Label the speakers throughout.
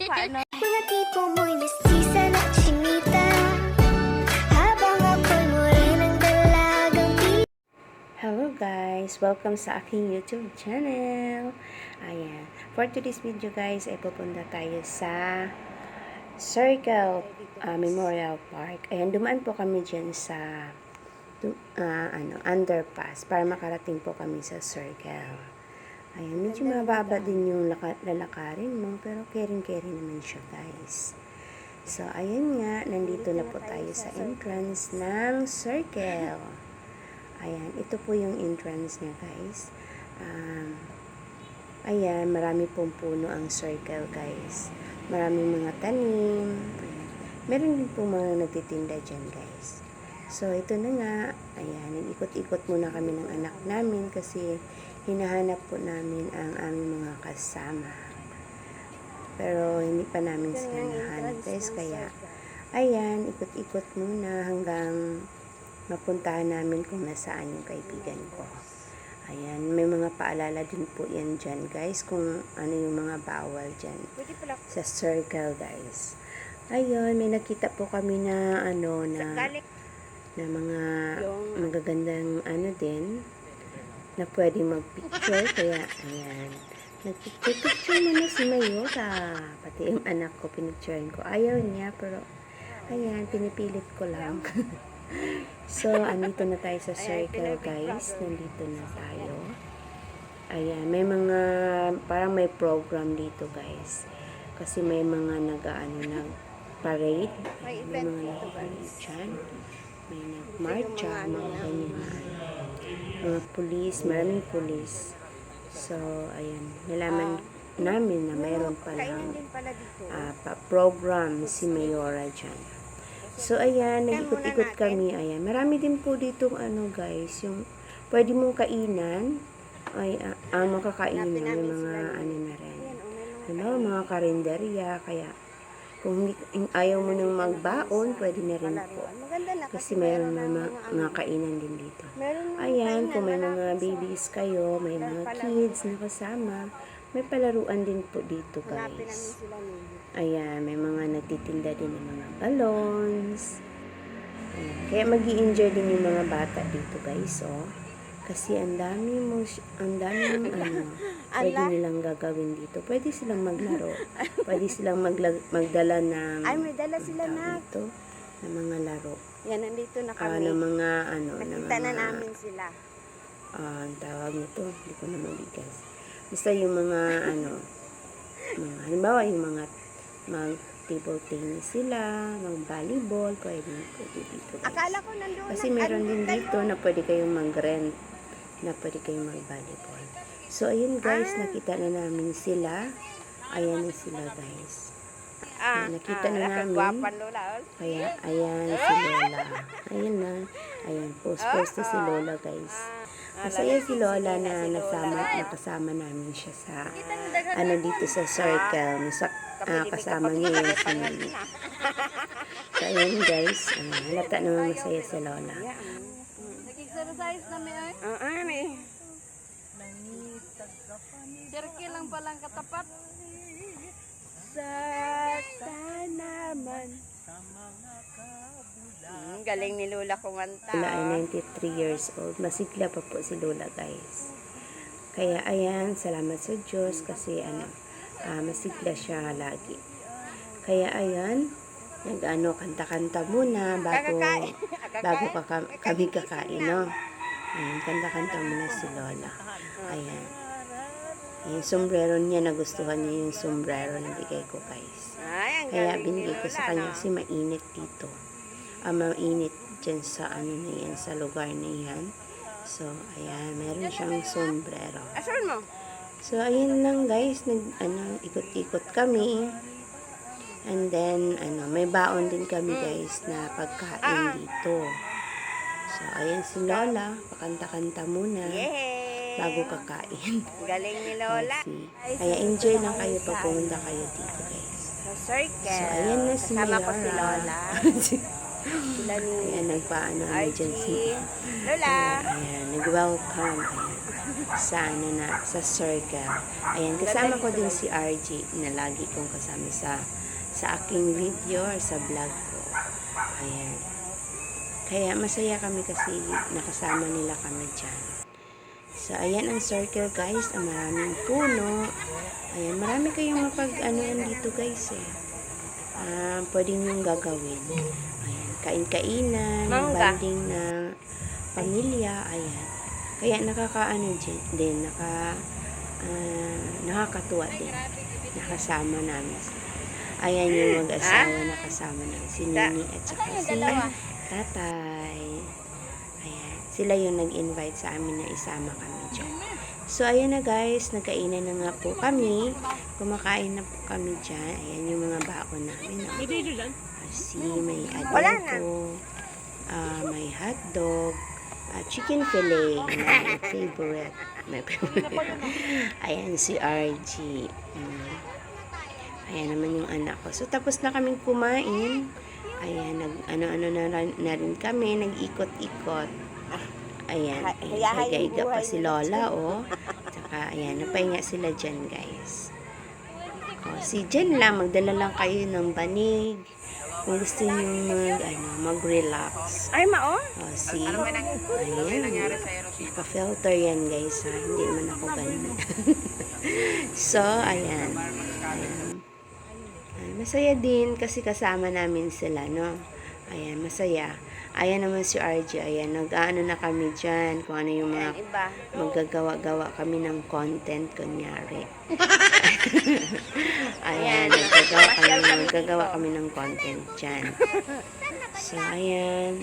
Speaker 1: paano?
Speaker 2: Mga tipo mo'y mestiza na chinita, habang ako'y morenang dalagang
Speaker 3: Hello guys! Welcome sa aking YouTube channel. Ayan. For today's video guys, ay pupunta tayo sa Circle Memorial Park. Ayan, dumaan po kami dyan sa underpass para makarating po kami sa Circle. Ayan, medyo mababa din yung lalakarin mo, pero caring-caring naman siya guys. So, ayan nga, nandito na po tayo sa entrance ng Circle. Ayan, ito po yung entrance niya guys. Ayan, marami pong puno ang Circle guys. Maraming mga tanim. Ayan. Meron din po mga nagtitinda dyan guys. So, ito na nga. Ayan, ikot-ikot muna kami ng anak namin kasi hinahanap po namin ang aming mga kasama. Pero hindi pa namin sila nahanap guys. Kaya, ayan, ikot-ikot muna hanggang mapuntahan namin kung nasaan yung kaibigan ko. Ayan, may mga paalala din po yan dyan guys, kung ano yung mga bawal dyan sa Circle guys. Ayun, may nakita po kami na na mga magagandang din na pwede magpicture. Kaya ayan, nagpicture muna si Mayora, pati yung anak ko pinicturean ko. Ayaw niya, pero ayan, pinipilit ko lang. So, andito na tayo sa Circle guys. Nandito na tayo. Ayan, may mga parang may program dito guys. Kasi may mga nag-parade. May mga nag-parade dyan. May nag-marcha, mga ganyan na mga pulis, maraming pulis. So, ayan, nalaman namin na mayroon palang program si Mayora dyan. So, ayan, nag-ikot-ikot kami. Ayan, marami din po dito, guys, yung pwede mong kainan. Ay, makakainan. May mga, na rin. Mga karinderya. Kaya, kung ayaw mo nang magbaon, pwede na rin po. Kasi mayroon mga kainan din dito. Ayan, kung may mga babies kayo, may mga kids na kasama, may palaruan din po dito, guys. Ayan, may mga nagtitinda din ng mga balloons. Ayan, kaya mag-i-enjoy din yung mga bata dito, guys, oh. Kasi ang dami pwede nilang gagawin dito. Pwede silang maglaro. Pwede silang magdala ng
Speaker 1: May dala sila na.
Speaker 3: Dito, ng mga laro.
Speaker 1: Yan, nandito na kami.
Speaker 3: Ng mga,
Speaker 1: nakita na namin sila.
Speaker 3: Ang tawag nito, hindi ko na mabigas. Basta yung mga, halimbawa yung mga table tennis sila, mga volleyball, pwede dito. Guys.
Speaker 1: Akala ko nandun.
Speaker 3: Kasi meron din dito na pwede kayong mag-rent, na pwede kayong mag-volleyball. So, ayun guys, nakita na namin sila. Ayan na sila guys. Nakita na namin. Kaya, ayan si Lola. Ayan na. Ayan, post si Lola guys. Masaya si Lola na nakasama namin siya sa, dito sa Circle. Kasama niya yung sinili. So, ayan guys. Halata naman masaya si Lola.
Speaker 1: Nag-exercise na may circle lang palang katapat. Naman. Galing ni Lola kumanta.
Speaker 3: Lola ay 93 years old. Masigla pa po si Lola guys. Kaya ayan, salamat sa Diyos kasi masigla siya lagi. Kaya ayan, kanta-kanta muna bago kami kakain, no? Ayan, kanta-kanta muna si Lola. Ayan. Yung sombrero niya, nagustuhan niya yung sombrero na bigay ko guys. Kaya binigay ko sa kanya kasi mainit dito. Mainit dyan sa sa lugar na yan. So, ayan, meron siyang sombrero. So, ayun lang guys, ikot-ikot kami. And then, may baon din kami guys na pagkain dito. So, ayan si Lola, pakanta-kanta muna bago kakain.
Speaker 1: Galing ni Lola.
Speaker 3: Kaya enjoy lang kayo pag pumunta kayo dito guys.
Speaker 1: Sa Circle.
Speaker 3: So, ayan na si
Speaker 1: Kasama
Speaker 3: Mayora.
Speaker 1: ko si Lola. Sila ni
Speaker 3: Ayan, nagpaano dyan si
Speaker 1: Lola.
Speaker 3: Ayan, nag-welcome. Ayan. sa circle. Ayan, kasama ko din si RJ na lagi kong kasama sa aking video or sa vlog ko. Ayan. Kaya masaya kami kasi nakasama nila kami dyan. So, ayan ang circle guys. Ang maraming puno. Ayan, marami kayong mapag-anuan dito guys eh. Pwede niyong gagawin. Ayan, kain-kainan,
Speaker 1: Mangga.
Speaker 3: banding na pamilya. Ayan. Kaya nakakaano din, nakakatuwa din. Nakasama namin sila. Ayan yung mag-asawa nakasama namin. Si Nini at saka si Tatay. Ayan. Sila yung nag-invite sa amin na isama kami dyan. So, ayan na guys. Nagkainan na nga po kami. Kumakain na po kami dyan. Ayan yung mga baon namin. May adobo. May hotdog. Chicken fillet. My favorite. Ayan si RG. Ayan naman yung anak ko. So, tapos na kaming kumain. Ayan, ano-ano na rin kami. Nag-ikot-ikot. Ayan, higa-higa pa si Lola, oh. Tsaka, ayan, napahinga sila dyan, guys. O, si Jen lang, magdala lang kayo ng banig. Kung gusto nyo mag-relax.
Speaker 1: Ay, mao?
Speaker 3: O, ayan, naka-filter yan, guys, ha. Hindi naman ako ganyan. So, ayan. Masaya din kasi kasama namin sila, no? Ayan, masaya. Ayan naman si RJ. Ayan, nag-ano na kami dyan. Kung ano yung mga magagawa-gawa kami ng content, kunyari. Ayan, naggagawa kami ng content dyan. So, ayan.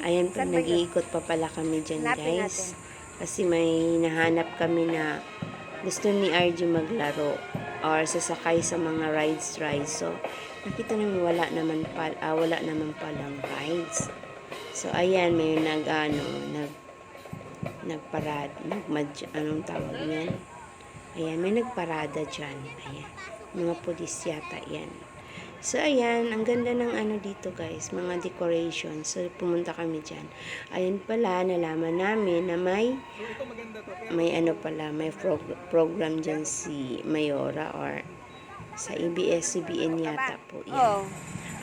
Speaker 3: Ayan, nag-iikot pa pala kami dyan, guys. Kasi may nahanap kami na gusto ni RJ maglaro or sasakay sa mga rides. So, nakita namin wala naman palang rides. So, ayan, may anong tawag yan? Ayan, may nagparada dyan. Ayan, mga pulis yata yan. So, ayan, ang ganda ng dito guys, mga decoration. So, pumunta kami dyan. Ayan pala, nalaman namin na may program dyan si Mayora or sa ABS-CBN yata po. Yan.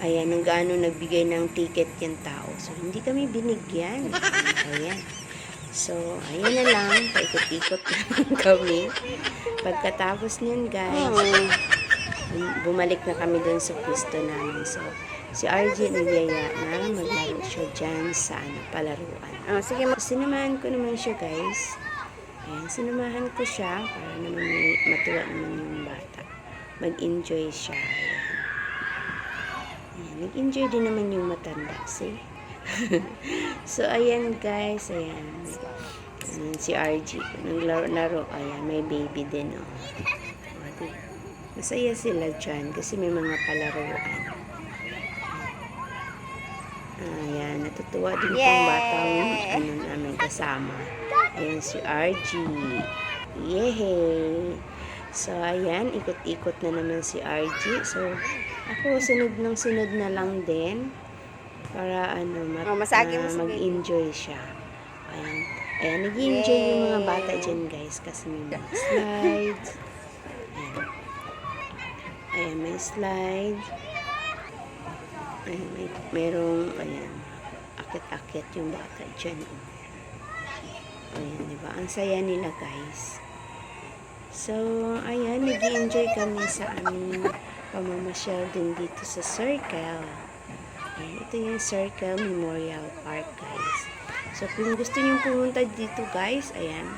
Speaker 3: Ayan, nagbigay ng ticket yung tao. So, hindi kami binigyan. Ayan. So, ayan na lang. Paikot-ikot lang kami. Pagkatapos niyan, guys, bumalik na kami dun sa pwesto namin. So, si RJ nagyaya na maglaro siya dyan sa palaruan. Sige, sinamahan ko naman siya, guys. Ayan, sinamahan ko siya para naman matuwa naman yung bata. Mag-enjoy siya. Ayan, nag-enjoy din naman yung matanda. See? So, ayan guys. Ayan. Si RG. Naglaro. Ayan, may baby din. Oh. Masaya sila dyan kasi may mga palaruan. Ayan, natutuwa din pong batang namin kasama. Ayan si RG. Yehey! So, ayan, ikot-ikot na naman si RG. So, ako sunod na lang din para mag-enjoy siya. Ayan. Ayan, nag-enjoy yung mga bata dyan, guys, kasi may mga slides. Ayan. Ayan, may slides. Ayan, merong, akit-akit yung bata dyan. Ayan, diba? Ang saya nila, guys. So, ayan, nag-enjoy kami sa aming pamamasyal din dito sa Circle. Ayan, ito yung Circle Memorial Park, guys. So, kung gusto nyo pumunta dito, guys, ayan,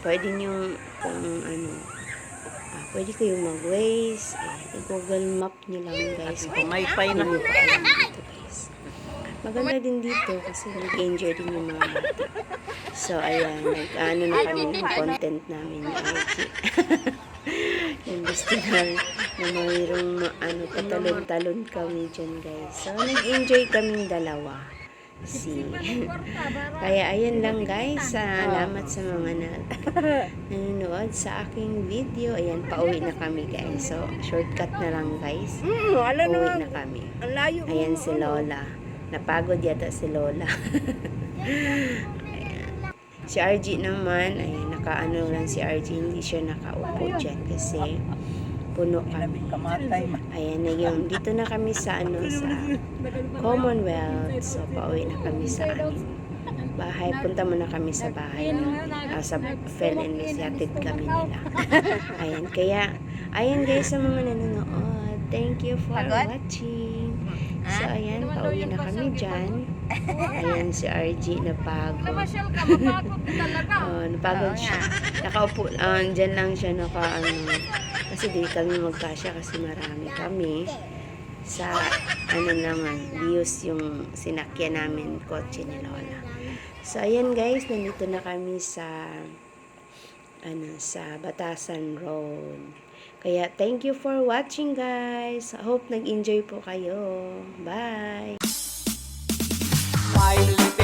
Speaker 3: pwede nyo pwede kayong mag-Waze, i-Google Map nyo lang, guys.
Speaker 1: May pay na.
Speaker 3: Dito, guys. Maganda din dito kasi nag-enjoy din yung mga bata. So, ayan, nag-ano na kami ng content namin ni RG. Yung gusto na mayroong patalon-talon kami dyan, guys. So, nag-enjoy kaming dalawa. Kaya, ayan lang, guys. Salamat sa mga nanonood sa aking video. Ayan, pauwi na kami, guys. So, shortcut na lang, guys. Pauwi na kami. Ayan si Lola. Napagod yata si Lola. Si RG naman, ayan, nakaano lang si RG, hindi siya nakaupo dyan kasi puno kami. Ayan na yung, dito na kami sa sa Commonwealth. So, pauwi na kami sa bahay. Punta muna kami sa bahay sa Fel and Miss, hatid kami nila. Ayan, kaya, ayan guys sa mga nanonood. Thank you for watching. So, ayan, pauwi na kami dyan. Ayan, si RG napagod. Napagod siya. Nakaupo, dyan lang siya kasi di kami magkasya kasi marami kami. Sa, naman, views yung sinakyan namin, kotse ni Lola. So, ayan guys, nandito na kami sa, sa Batasan Road. Kaya, thank you for watching guys. I hope nag-enjoy po kayo. Bye!
Speaker 4: Smile